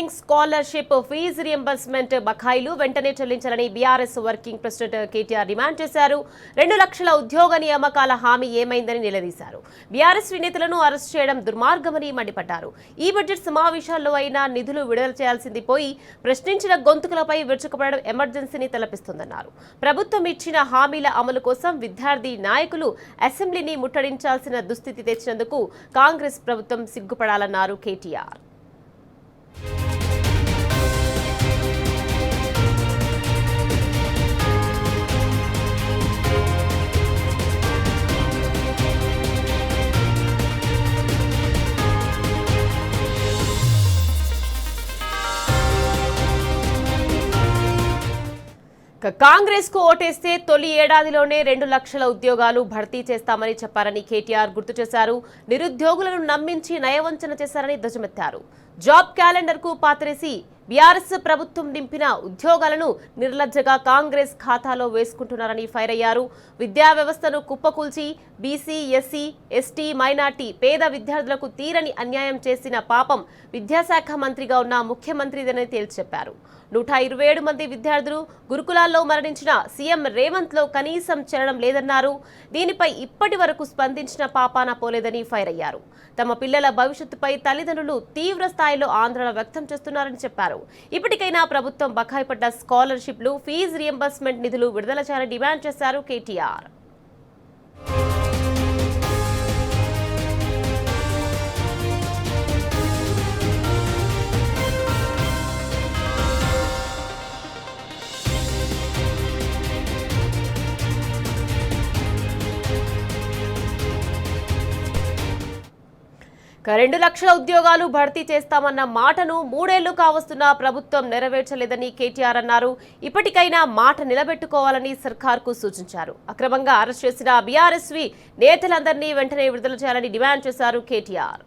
Engineering scholarship fee reimbursement బకాయిలు వెంటనే చెల్లించాలని BRS working president KTR demand చేశారు. 2 లక్షల ఉద్యోగ నియామకాల హామీ ఏమైందని నిలదీశారు. బీఆర్ఎస్ నేతలను అరెస్ట్ చేయడం దుర్మార్గమని మండిపడ్డారు. ఈ బడ్జెట్ సమావేశాల్లో అయినా నిధులు విడుదల చేయాల్సింది పోయి ప్రశ్నించిన గొంతుకులపై విరుచుకుపడడం ఎమర్జెన్సీని తలపిస్తుందన్నారు. ప్రభుత్వం ఇచ్చిన హామీల అమలు కోసం విద్యార్థి నాయకులు అసెంబ్లీని ముట్టడించాల్సిన దుస్థితి తెచ్చినందుకు కాంగ్రెస్ ప్రభుత్వం సిగ్గుపడాలన్నారు కేటీఆర్. కాంగ్రెస్ కు ఓటేస్తే తొలి ఏడాదిలోనే 2 లక్షల ఉద్యోగాలు భర్తీ చేస్తామని చెప్పారని కేటీఆర్ గుర్తు చేశారు. నిరుద్యోగులను నమ్మించి నయవంచన చేశారని ధ్వజమెత్తారు. జాబ్ క్యాలెండర్ కు పాతరేసి బీఆర్ఎస్ ప్రభుత్వం నింపిన ఉద్యోగాలను నిర్లజ్జగా కాంగ్రెస్ ఖాతాలో వేసుకుంటున్నారని ఫైర్ అయ్యారు. విద్యా వ్యవస్థను కుప్పకూల్చి బీసీ, ఎస్సీ, ఎస్టీ, మైనార్టీ, పేద విద్యార్థులకు తీరని అన్యాయం చేసిన పాపం విద్యాశాఖ మంత్రిగా ఉన్న ముఖ్యమంత్రిదని తేల్చి చెప్పారు. 127 మంది విద్యార్థులు గురుకులాల్లో మరణించిన సీఎం రేవంత్ లో కనీసం చేరడం లేదన్నారు. దీనిపై ఇప్పటి వరకు స్పందించిన పాపాన పోలేదని ఫైర్ అయ్యారు. తమ పిల్లల భవిష్యత్తుపై తల్లిదండ్రులు తీవ్ర స్థాయిలో ఆందోళన వ్యక్తం చేస్తున్నారని చెప్పారు. ఇప్పటికైనా ప్రభుత్వం బకాయిపడ్డ స్కాలర్షిప్లు, ఫీజు రియంబర్స్మెంట్ నిధులు విడుదల చేయాలని డిమాండ్ చేశారు కేటీఆర్. ఇక 2 లక్షల ఉద్యోగాలు భర్తీ చేస్తామన్న మాటను 3 ఏళ్లు కావస్తున్నా ప్రభుత్వం నెరవేర్చలేదని కేటీఆర్ అన్నారు. ఇప్పటికైనా మాట నిలబెట్టుకోవాలని సర్కార్కు సూచించారు. అక్రమంగా అరెస్ట్ చేసిన బీఆర్ఎస్వి నేతలందరినీ వెంటనే విడుదల చేయాలని డిమాండ్ చేశారు కేటీఆర్.